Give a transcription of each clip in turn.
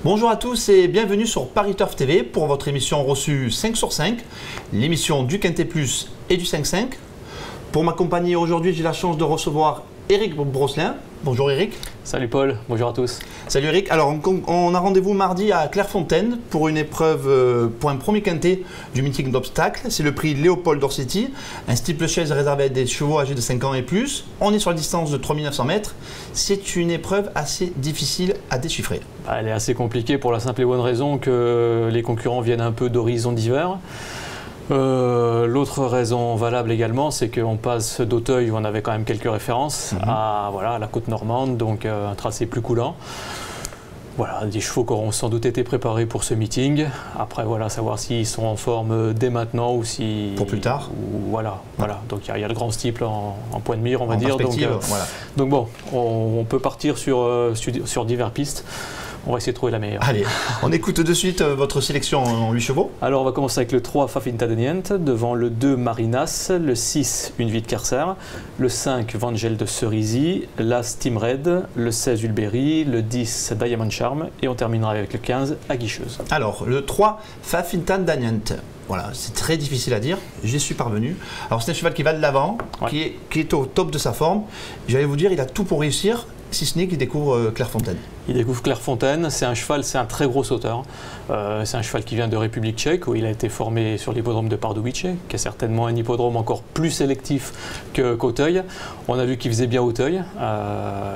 Bonjour à tous et bienvenue sur Paris Turf TV pour votre émission reçue 5 sur 5, l'émission du Quintet Plus et du 5-5. Pour m'accompagner aujourd'hui, j'ai la chance de recevoir Eric Brosselin. Bonjour Eric. Salut Paul, bonjour à tous. Salut Eric. Alors on a rendez-vous mardi à Clairefontaine pour une épreuve, pour un premier quintet du meeting d'obstacles. C'est le prix Léopold Orsetti, un steeple chaise réservé à des chevaux âgés de 5 ans et plus. On est sur la distance de 3900 mètres. C'est une épreuve assez difficile à déchiffrer. Elle est assez compliquée pour la simple et bonne raison que les concurrents viennent un peu d'horizons divers. L'autre raison valable également, c'est qu'on passe d'Auteuil où on avait quand même quelques références à la côte normande, donc un tracé plus coulant. Voilà, des chevaux qui auront sans doute été préparés pour ce meeting. Après, voilà, savoir s'ils sont en forme dès maintenant ou si... Pour plus tard. Voilà. Donc il y a le grand steeple en point de mire, on va dire. Donc bon, on peut partir sur diverses pistes. On va essayer de trouver la meilleure. Allez, on écoute de suite votre sélection en 8 chevaux. Alors on va commencer avec le 3 Fafinta de Niente, devant le 2 Marinas, le 6 Une vie de Kerser, le 5 Vangel de Cerisy, l'As Team Red, le 16 Ulberry, le 10 Diamond Charm et on terminera avec le 15 Aguicheuse. Alors le 3 Fafinta de Niente. Voilà, c'est très difficile à dire, j'y suis parvenu. Alors c'est un cheval qui va de l'avant, qui est au top de sa forme. J'allais vous dire, il a tout pour réussir, si ce n'est qu'il découvre Clairefontaine. Il découvre Clairefontaine, c'est un cheval, c'est un très gros sauteur. C'est un cheval qui vient de République tchèque, où il a été formé sur l'hippodrome de Pardubice, qui est certainement un hippodrome encore plus sélectif qu'Auteuil. On a vu qu'il faisait bien Auteuil.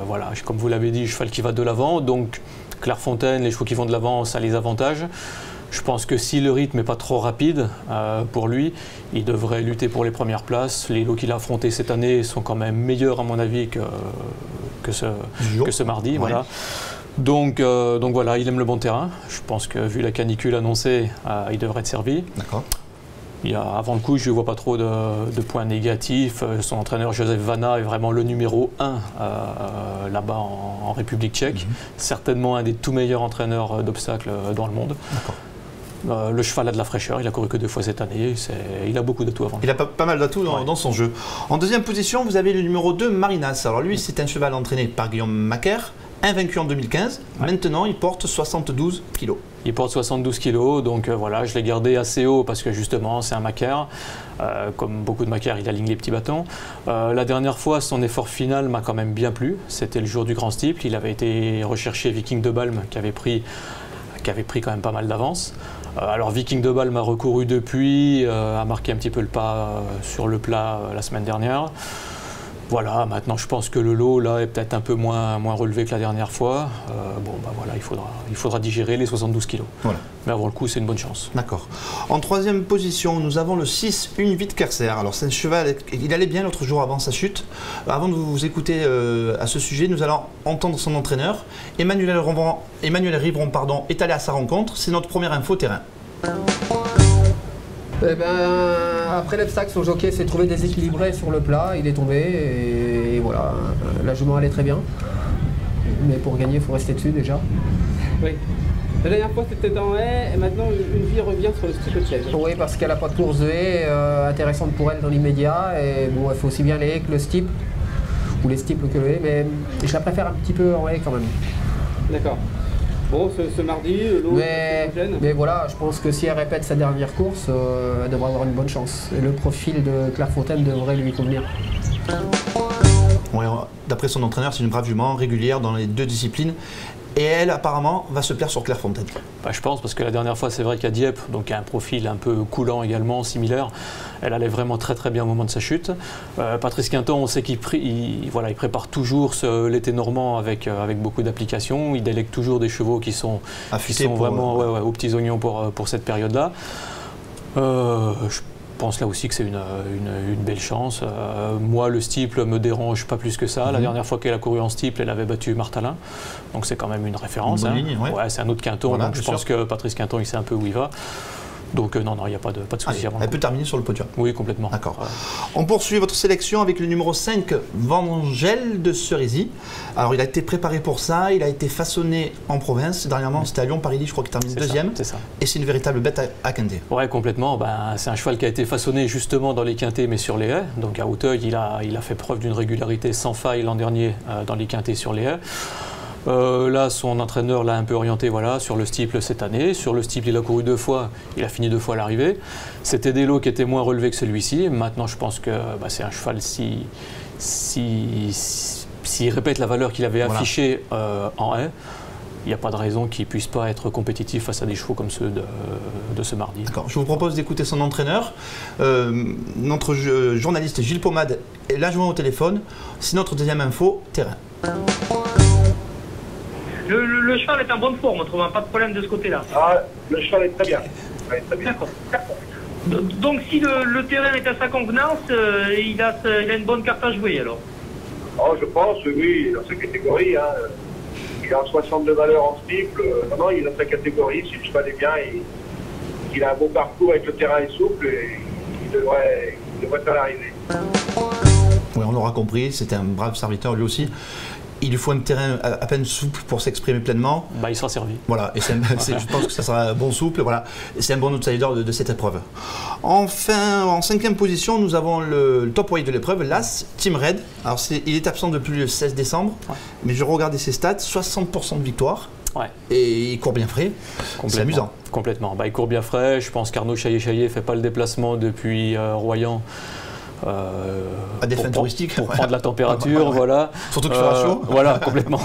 Voilà, comme vous l'avez dit, cheval qui va de l'avant, donc Clairefontaine, les chevaux qui vont de l'avant, ça les avantage. Je pense que si le rythme n'est pas trop rapide pour lui, il devrait lutter pour les premières places. Les lots qu'il a affrontés cette année sont quand même meilleurs à mon avis que ce mardi. Ouais. Voilà. Donc voilà, il aime le bon terrain. Je pense que vu la canicule annoncée, il devrait être servi. D'accord. Avant le coup, je ne vois pas trop de points négatifs. Son entraîneur Joseph Vanna est vraiment le numéro 1 là-bas en République tchèque. Certainement un des tout meilleurs entraîneurs d'obstacles dans le monde. D'accord. Le cheval a de la fraîcheur, il a couru que 2 fois cette année, il a beaucoup d'atouts avant. Il a pas mal d'atouts dans son jeu. En deuxième position, vous avez le numéro 2, Marinas. Alors lui, c'est un cheval entraîné par Guillaume Macaire, invaincu en 2015. Maintenant, il porte 72 kg. Il porte 72 kg, donc voilà, je l'ai gardé assez haut parce que justement, c'est un Macaire. Comme beaucoup de Macaire, il aligne les petits bâtons. La dernière fois, son effort final m'a quand même bien plu. C'était le jour du grand steeple. Il avait été recherché Viking de Balme qui avait pris quand même pas mal d'avance. Alors Viking de Balme a recouru depuis, a marqué un petit peu le pas sur le plat la semaine dernière. Voilà, maintenant je pense que le lot là est peut-être un peu moins relevé que la dernière fois. Voilà, il faudra digérer les 72 kilos. Voilà. Mais avant le coup, c'est une bonne chance. D'accord. En troisième position, nous avons le 6, Une vie de Kerser. Alors c'est un cheval, il allait bien l'autre jour avant sa chute. Avant de vous écouter à ce sujet, nous allons entendre son entraîneur. Emmanuel Rivron est allé à sa rencontre. C'est notre première info terrain. Après l'obstacle, son jockey s'est trouvé déséquilibré sur le plat, il est tombé et voilà, la jument allait très bien. Mais pour gagner, il faut rester dessus déjà. Oui. La dernière fois c'était dans haie et maintenant Une vie revient sur le steeple chaise. Oui, parce qu'elle n'a pas de course de haie intéressante pour elle dans l'immédiat. Et bon, il faut aussi bien les haies que le steeple, ou les steeples que le haie, mais je la préfère un petit peu en haie quand même. D'accord. Bon, ce mardi, l'eau mais voilà, je pense que si elle répète sa dernière course, elle devrait avoir une bonne chance. Et le profil de Clairefontaine devrait lui convenir. Ouais, d'après son entraîneur, c'est une brave jument régulière dans les 2 disciplines. Et elle, apparemment, va se plaire sur Clairefontaine. Je pense, parce que la dernière fois, c'est vrai qu'à Dieppe, donc il y a un profil un peu coulant également, similaire, elle allait vraiment très très bien au moment de sa chute. Patrice Quinton, on sait qu'il prépare toujours l'été normand avec beaucoup d'applications. Il délègue toujours des chevaux qui sont vraiment aux petits oignons pour cette période-là. Je pense là aussi que c'est une belle chance. Moi, le steeple me dérange pas plus que ça. La dernière fois qu'elle a couru en steeple, elle avait battu Martalin. Donc c'est quand même une référence. Une bonne ligne, ouais. C'est un autre Quinton, voilà, donc je pense que Patrice Quinton, il sait un peu où il va. Donc non, il n'y a pas de souci. Elle peut terminer sur le podium. Oui, complètement. D'accord. On poursuit votre sélection avec le numéro 5, Vangel de Cerisy. Alors il a été préparé pour ça, il a été façonné en province. Dernièrement, c'était à Lyon-Paris, je crois qu'il termine deuxième. C'est ça. Et c'est une véritable bête à quinter. Oui, complètement. C'est un cheval qui a été façonné justement dans les quintets, mais sur les haies. Donc à Auteuil, il a fait preuve d'une régularité sans faille l'an dernier dans les quintets sur les haies. Là, son entraîneur l'a un peu orienté voilà, sur le steeple cette année. Sur le steeple, il a couru 2 fois, il a fini 2 fois à l'arrivée. C'était des lots qui étaient moins relevés que celui-ci. Maintenant, je pense que c'est un cheval, s'il répète la valeur qu'il avait affichée en haie, il n'y a pas de raison qu'il ne puisse pas être compétitif face à des chevaux comme ceux de ce mardi. D'accord. Je vous propose d'écouter son entraîneur. Notre journaliste Gilles Pomade est là joint au téléphone. C'est notre deuxième info, terrain. Le cheval est en bonne forme, autrement pas de problème de ce côté-là. Ah, le cheval est très bien. D'accord. Donc si le terrain est à sa convenance, il a une bonne carte à jouer alors. Oh, je pense, oui, dans sa catégorie. Hein. Il a 62 valeurs en steeple. Non, il a sa catégorie. Si le cheval est bien, il a un bon parcours avec le terrain est souple et il devrait faire l'arrivée. Oui, on l'aura compris, c'était un brave serviteur lui aussi. Il lui faut un terrain à peine souple pour s'exprimer pleinement. Il sera servi. Voilà, et je pense que ça sera bon souple. Voilà, c'est un bon outsider de cette épreuve. Enfin, en 5e position, nous avons le top weight de l'épreuve, l'As Team Red. Alors, il est absent depuis le 16 décembre, mais je regardais ses stats, 60% de victoire. Ouais. Et il court bien frais. C'est amusant. Complètement. Il court bien frais. Je pense qu'Arnaud Chaillet ne fait pas le déplacement depuis Royan. À des fins touristiques. Pour prendre la température, voilà. Surtout qu'il fera chaud. Voilà, complètement.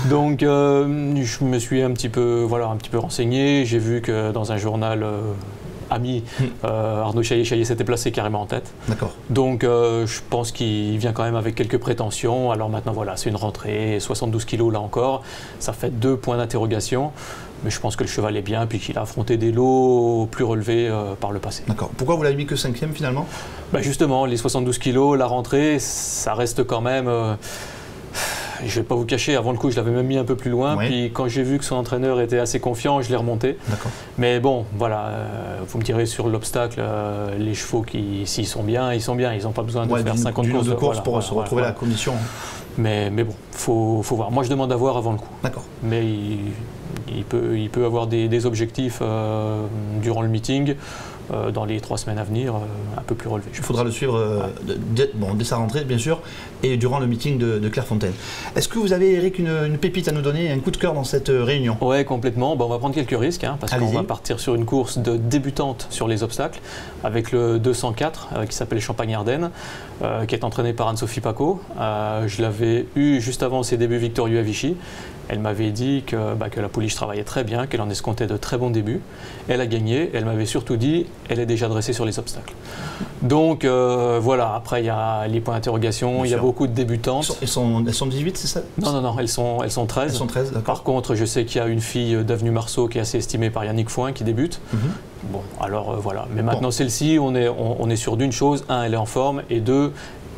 Donc, je me suis un petit peu renseigné. J'ai vu que dans un journal ami, Arnaud Chaillet s'était placé carrément en tête. D'accord. Donc, je pense qu'il vient quand même avec quelques prétentions. Alors maintenant, voilà, c'est une rentrée, 72 kilos là encore. Ça fait 2 points d'interrogation. Mais je pense que le cheval est bien, puis qu'il a affronté des lots plus relevés par le passé. D'accord. Pourquoi vous l'avez mis que 5e finalement? Justement, les 72 kilos, la rentrée, ça reste quand même... je ne vais pas vous cacher, avant le coup, je l'avais même mis un peu plus loin. Oui. Puis quand j'ai vu que son entraîneur était assez confiant, je l'ai remonté. D'accord. Mais bon, voilà, vous me direz sur l'obstacle, les chevaux, s'ils sont bien, ils sont bien. Ils n'ont pas besoin de faire 50 courses de course pour se retrouver la condition. Mais bon, faut voir. Moi, je demande à voir avant le coup. D'accord. Mais il peut avoir des objectifs durant le meeting, dans les 3 semaines à venir, un peu plus relevés. Il faudra le suivre dès sa rentrée, bien sûr, et durant le meeting de Clairefontaine. Est-ce que vous avez, Eric, une pépite à nous donner, un coup de cœur dans cette réunion? Oui, complètement. On va prendre quelques risques, parce qu'on va partir sur une course de débutante sur les obstacles, avec le 204, qui s'appelle Champagne-Ardenne, qui est entraîné par Anne-Sophie Paco. Je l'avais eu juste avant ses débuts victorieux à Vichy. Elle m'avait dit que la pouliche travaillait très bien, qu'elle en escomptait de très bons débuts. Elle a gagné. Elle m'avait surtout dit qu'elle est déjà dressée sur les obstacles. Donc voilà, après il y a les points d'interrogation, il y a beaucoup de débutantes. Elles sont 18, c'est ça? Non, elles sont 13. Elles sont 13, d'accord. Par contre, je sais qu'il y a une fille d'Avenue Marceau qui est assez estimée par Yannick Foin qui débute. Bon, alors voilà. Mais maintenant, celle-ci, on est sûr d'une chose. 1, elle est en forme, et 2,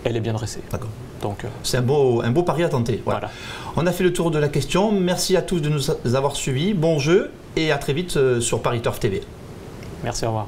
elle est bien dressée. D'accord. Donc, c'est un beau pari à tenter. Voilà. On a fait le tour de la question. Merci à tous de nous avoir suivis. Bon jeu et à très vite sur Paris Turf TV. Merci, au revoir.